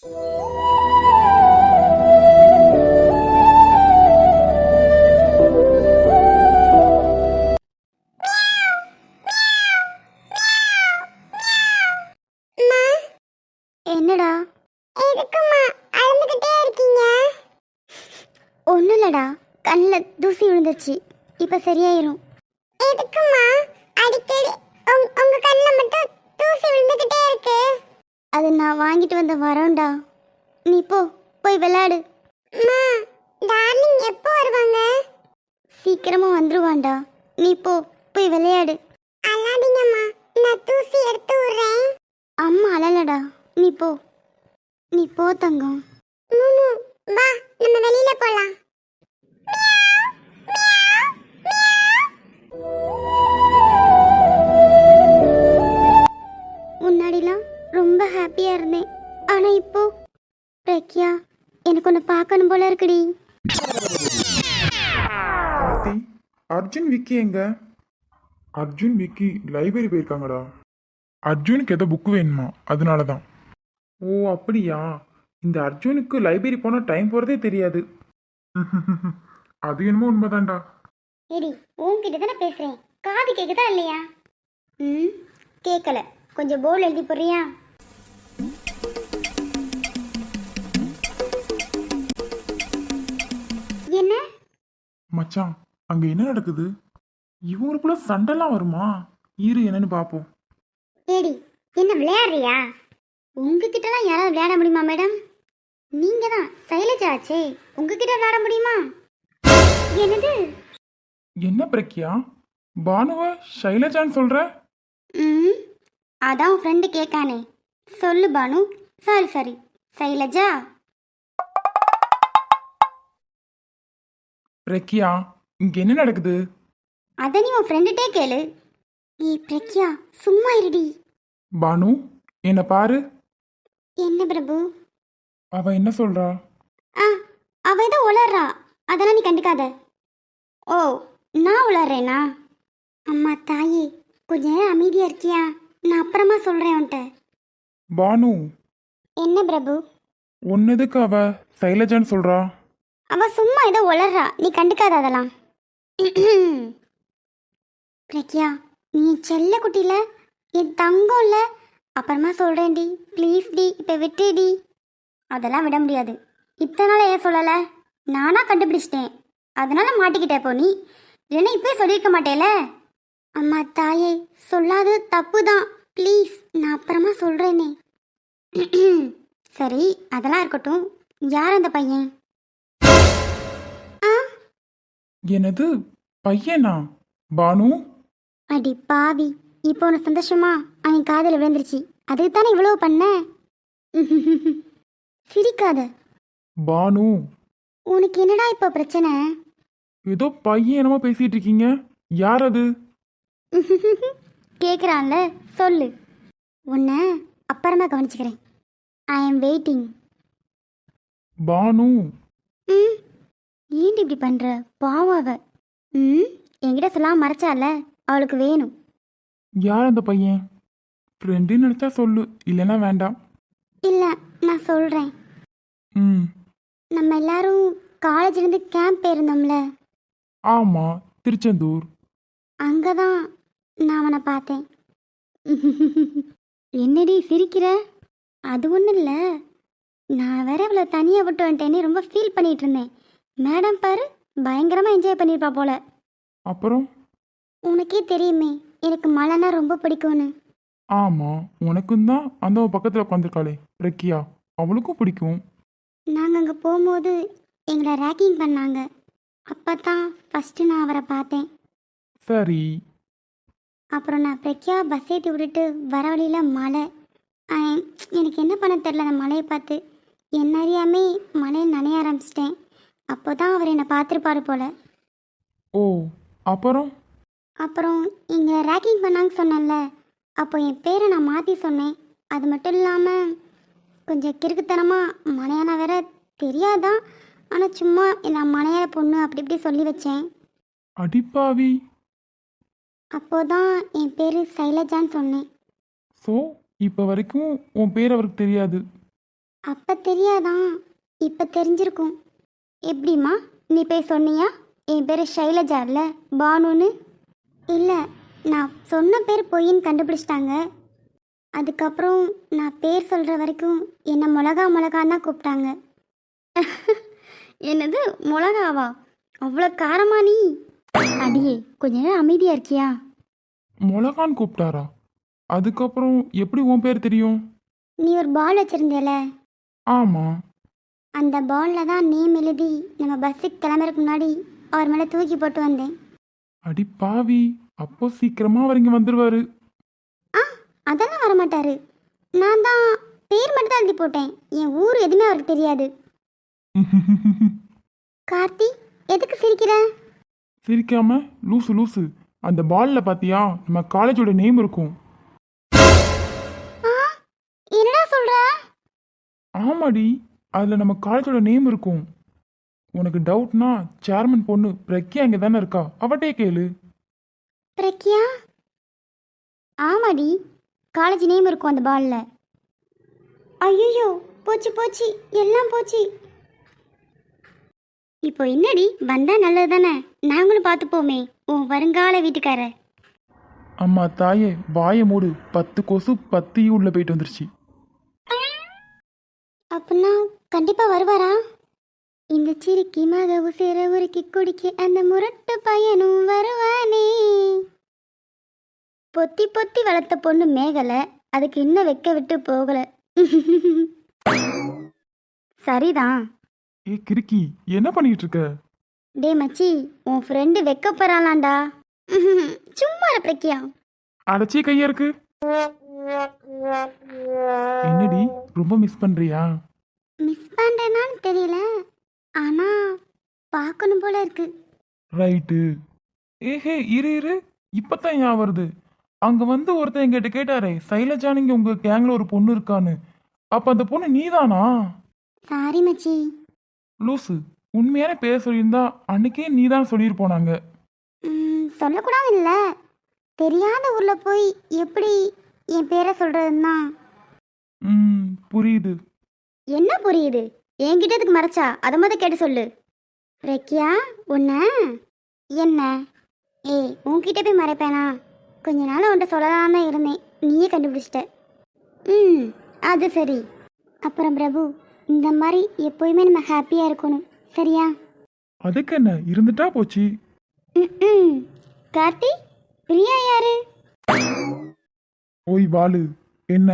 என்னடா? எதுக்குமா அழுந்துகிட்டே இருக்கீங்க? ஒன்றும் இல்லடா, கண்ணில் தூசி விழுந்துருச்சு, இப்போ சரியாயிரும். எதுக்குமா அடிக்கடி உங்க கண்ணில் மட்டும் தூசி விழுந்துகிட்டே இருக்கு? அது நான் வாங்கிட்டு வந்த வரோண்டா. நீ போய் விளையாடு. அம்மா, டார்லிங் எப்போ வருவாங்க? சீக்கிரமா வந்துருவான்டா. நீ போய் விளையாடு. அழாதீங்கம்மா, நான் தூசி எடுத்து விடுறேன். அம்மா அழலடா, நீ போ தங்கம். மூமு, வா நம்ம வெளியில போலாம். முன்னாடிலாம் ரொம்ப ஹாப்பியா இருந்தேன், ஆனா இப்போ பிரக்யா, எனக்கு ஒன்று பார்க்கணும் போல இருக்குடி. ஆர்த்தி, அர்ஜுன் விக்கி எங்க? அர்ஜுன் விக்கி லைப்ரரி போயிருக்காங்கடா. அர்ஜுனுக்கு ஏதோ புக்கு வேணுமா, அதனால தான். ஓ அப்படியா? இந்த அர்ஜுனுக்கு லைப்ரரி போனால் டைம் போகிறதே தெரியாது. அது என்னமோ உண்மைதான்டா. ஏடி, உன்கிட்ட தானே பேசுறேன், காது கேக்குதா இல்லையா? ம், கேட்கல. கொஞ்சம் போர்டு எழுதி போடுறியா? என்ன மச்சான், அங்கே என்ன நடக்குது? இவங்களுக்குள்ள சண்டைலாம் வருமா? இரு என்னன்னு பார்ப்போம். ஏடி, என்ன விளையாடுறியா? உங்ககிட்டலாம் யாராவது விளையாட முடியுமா மேடம்? நீங்க தான் சைலஜா ஆச்சே, உங்ககிட்ட விளையாட முடியுமா? என்னது? என்ன பிரக்யா, பானுவ ஷைலஜான்னு சொல்ற? ம், அதான் உன் ஃப்ரெண்டு கேட்கானே. சொல்லு பானு. சாரி சைலஜா. பிரக்யா, இங்க என்ன நடக்குது? அதை நீ உன் ஃப்ரெண்டுகிட்டே கேளு. ஏய் பிரக்யா, சும்மா இருடி. பானு, என்ன பாரு. என்ன பிரபு? அவ என்ன சொல்றா? ஆ, அவ ஏதோ உளறா, அதெல்லாம் நீ கண்டுக்காத. ஓ, நான் உளறேனா? அம்மா தாயே, கொஞ்ச நேரம் அமைதியா இருக்கியா? நான் அப்புறமா சொல்றேன் உன்கிட்ட. பானு, என்ன பிரபு? உன்னதுக்கு அவ சைலஜான்னு சொல்றா? அவ சும்மா ஏதோ உளறா, நீ கண்டுக்காத அதெல்லாம். பிரக்யா, நீ செல்ல குட்டில, என் தங்கம் இல்ல. அப்புறமா சொல்றேன்டி, ப்ளீஸ் டி, இப்போ விட்டுடி. அதெல்லாம் விட முடியாது. இத்தனை நாள் ஏன் சொல்லலை? நானா கண்டுபிடிச்சிட்டேன், அதனால மாட்டிக்கிட்டே போ. நீ இல்லைன்னா இப்போயே சொல்லியிருக்க மாட்டேல. அம்மா தாயே, சொல்லாது தப்பு தான், ப்ளீஸ். நான் அப்புறமா சொல்கிறேனே. சரி, அதெல்லாம் இருக்கட்டும். யார் அந்த பையன்? ஆ, எனது பையனா? பானு, அடி பாவி, இப்போ உனக்கு சந்தோஷமா? அவன் காதில் விழுந்துருச்சு, அதுக்கு தானே இவ்வளோ பண்ண. சிரிக்காத. பானு, உனக்கு என்னடா இப்போ பிரச்சனை? ஏதோ பையன் என்னமோ பேசிட்டு இருக்கீங்க. யார் அது? கேட்குறான்ல, சொல்லு. உன்னை அப்புறமா கவனிச்சுக்கிறேன். I am waiting. பானு, ம், ஏன்டி இப்படி பண்ணுற? பாவம் அவ. ம், என்கிட்ட சொல்லாமல் மறைச்சால, அவளுக்கு வேணும். யார் அந்த பையன்? ஃப்ரெண்டுன்னு நினைச்சா சொல்லு, இல்லைன்னா வேண்டாம். இல்லை, நான் சொல்கிறேன். ம், நம்ம எல்லாரும் காலேஜ்லேருந்து கேம்ப் போயிருந்தோம்ல, ஆமா, திருச்செந்தூர். அங்கே தான் நான் அவனை பார்த்தேன். என்னடி சிரிக்கிற? அது ஒன்றும் இல்லை, நான் வேற இவ்வளோ தனியாக விட்டு வந்துட்டேனே, ரொம்ப ஃபீல் பண்ணிகிட்டு இருந்தேன். மேடம் பாரு, பயங்கரமாக என்ஜாய் பண்ணியிருப்பா போல. அப்புறம்? உனக்கே தெரியுமே, எனக்கு மழைனா ரொம்ப பிடிக்கும்னு. ஆமா, உனக்கும் தான் அந்த பக்கத்தில் உட்காந்துருக்காளே பிரக்யா, அவளுக்கும் பிடிக்கும். நாங்கள் அங்கே போகும்போது எங்களை ரேக்கிங் பண்ணாங்க. அப்போ தான் ஃபஸ்ட்டு நான் அவரை பார்த்தேன். சரி. அப்புறம் நான் பிரக்யா பஸ் ஏற்றி விட்டுட்டு வர வழியில் மழை. எனக்கு என்ன பண்ண தெரில, அந்த மழையை பார்த்து என்ன அறியாமே மழையில் நனைய ஆரம்பிச்சிட்டேன். அப்போ தான் அவர் என்னை பார்த்துருப்பாரு போல. ஓ, அப்புறம்? அப்புறம் இங்கே ரேக்கிங் பண்ணாங்க சொன்னேன்ல, அப்போ என் பேரை நான் மாற்றி சொன்னேன். அது மட்டும் இல்லாமல் கொஞ்சம் கிறுக்குத்தனமாக மலையாள வேற தெரியாதான், ஆனால் சும்மா நான் மலையாள பொண்ணு அப்படி இப்படி சொல்லி வச்சேன். அடிப்பாவி. அப்போதான் என் பேர் சைலஜான்னு சொன்னேன். ஸோ இப்போ வரைக்கும் உன் பேர் அவருக்கு தெரியாது? அப்போ தெரியாதான், இப்போ தெரிஞ்சிருக்கும். எப்படிம்மா, நீ போய் சொன்னியா என் பேர் ஷைலஜா இல்லை பானுன்னு? இல்லை, நான் சொன்ன பேர் பொய்ன்னு கண்டுபிடிச்சிட்டாங்க. அதுக்கப்புறம் நான் பேர் சொல்கிற வரைக்கும் என்னை மிளகா மிளகான்னு தான் கூப்பிட்டாங்க. என்னது மிளகாவா? அவ்வளோ காரமா நீ? அடியே, கொஞ்ச நேரம் அமைதியாக இருக்கியா? மிளகான்னு கூப்பிட்டாரா? அதுக்கப்புறம் எப்படி உன் பேர் தெரியும்? நீ ஒரு பால் வச்சுருந்தேல, ஆமாம். அந்த பாலில் தான் நேம் எழுதி நம்ம பஸ்ஸுக்கு கிளம்புறதுக்கு முன்னாடி அவர் மேலே தூக்கி போட்டு வந்தேன். அடி பாவி, அப்போ சீக்கிரமாக அவர் இங்கே வந்துடுவாரு. ஆ, அதெல்லாம் வரமாட்டாரு. நான் தான் பேர் மட்டும் தான் எழுதி போட்டேன். என் ஊர் எதுவுமே அவருக்கு தெரியாது. கார்த்தி, எதுக்கு சிரிக்கிற? சிரிக்காம லூசு லூசு. அந்த பாலில் பார்த்தியா நம்ம காலேஜோட நேம் இருக்கும். ஆ, என்னடா சொல்ற? ஆமாடி, அதில் நம்ம காலேஜோட நேம் இருக்கும். உனக்கு டவுட்னா சேர்மன் பொண்ணு பிரக்யா இங்கே தானே இருக்கா, அவட்டே கேளு. பிரக்யா? ஆமாடி, காலேஜ் நேம் இருக்கும் அந்த பாலில். ஐயோ, போச்சு போச்சு, எல்லாம் போச்சு. இப்போ என்னடி, வந்தா நல்லது தானே, நாங்களும் பார்த்துப்போமே உன் வருங்கால வீட்டுக்காரர். அம்மா தாயே, வாயை மூடு. 10 கொசு 10 உள்ள போயிட்டு வந்துருச்சு. அப்படின்னா கண்டிப்பா வருவாரா? இந்த சிரிக்கி மக உசிர உருக்கி குடிக்க அந்த முரட்டு பையனும் வருவானே. பொத்தி பொத்தி வளர்த்த பொண்ணு மேகலை, அதுக்கு இன்னும் வைக்க விட்டு போகல. சரிதான். ஏ கிறுக்கி, என்ன பண்ணிட்டு இருக்க? டே மச்சி, உன் ஃப்ரெண்டு வைக்க போறாளாண்டா. சும்மா இரு பிரக்யா. அடைச்சி கையா இருக்கு. என்னடி, ரொம்ப மிஸ் பண்றியா? மிஸ் பண்றேனான்னு தெரியல, ஆனா பார்க்கணும் போல இருக்கு. ரைட்டு. ஏஹே, இரு இரு, இப்பதான் ஞாபகம் வருது. அங்க வந்து ஒருத்தன் என்கிட்ட கேட்டாரே, சைலஜா நீங்க உங்க கேங்ல ஒரு பொண்ணு இருக்கான்னு. அப்ப அந்த பொண்ணு நீதானா? சாரி மச்சி. லூசு, உண்மையான பேர் சொல்லியிருந்தா அன்னைக்கே நீதான் சொல்லியிருப்போனாங்க. சொல்லக்கூடாது இல்லை, தெரியாத ஊர்ல போய் எப்படி என் பேரை சொல்றதுன்னா. புரியுது. என்ன புரியுது? என்கிட்ட எதுக்கு மறைச்சா? அதை மொதல் கேட்டு சொல்லு. ரெக்கியா, உன்ன என்ன? ஏய், உன்கிட்ட போய் மறைப்பேனா? கொஞ்ச நாள் உன்ட்ட சொல்லலாம் தான் இருந்தேன், நீயே கண்டுபிடிச்சிட்ட. அது சரி. அப்புறம் பிரபு, இந்த மாதிரி எப்போயுமே நம்ம ஹாப்பியாக இருக்கணும், சரியா? அதுக்கு என்ன, இருந்துட்டா போச்சு. கார்த்தி, பிரியா யாரு? ஓய் வாலு, என்ன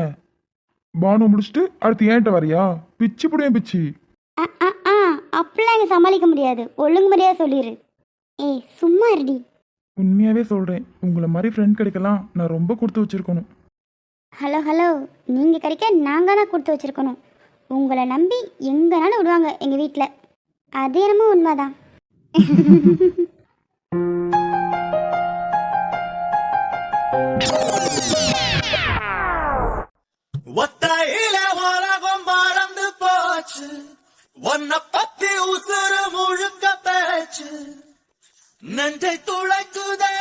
பானு முடிச்சுட்டு அடுத்து ஏன்ட்ட வரியா? பிச்சு புடியேன் பிச்சு. அப்படிலாம் இங்கே சமாளிக்க முடியாது, ஒழுங்கு மரியாதை சொல்லிடு. ஏய் சும்மா இருடி. உண்மையாவே சொல்றேன், உங்களை மாதிரி ஃப்ரெண்ட் கிடைக்கலாம் நான் ரொம்ப கொடுத்து வச்சிருக்கணும். ஹலோ ஹலோ, நீங்கள் கிடைக்க நாங்கள் தான் கொடுத்து வச்சுருக்கணும். உங்களை நம்பி எங்கனாலும் விடுவாங்க எங்கள் வீட்டில், அது என்னமோ உண்மைதான். ஒத்தையில உலகம் பறந்து போச்சு, உன்னை பத்தி உசுறு முழுக்க பேச்சு, நெஞ்சை துளைக்குதே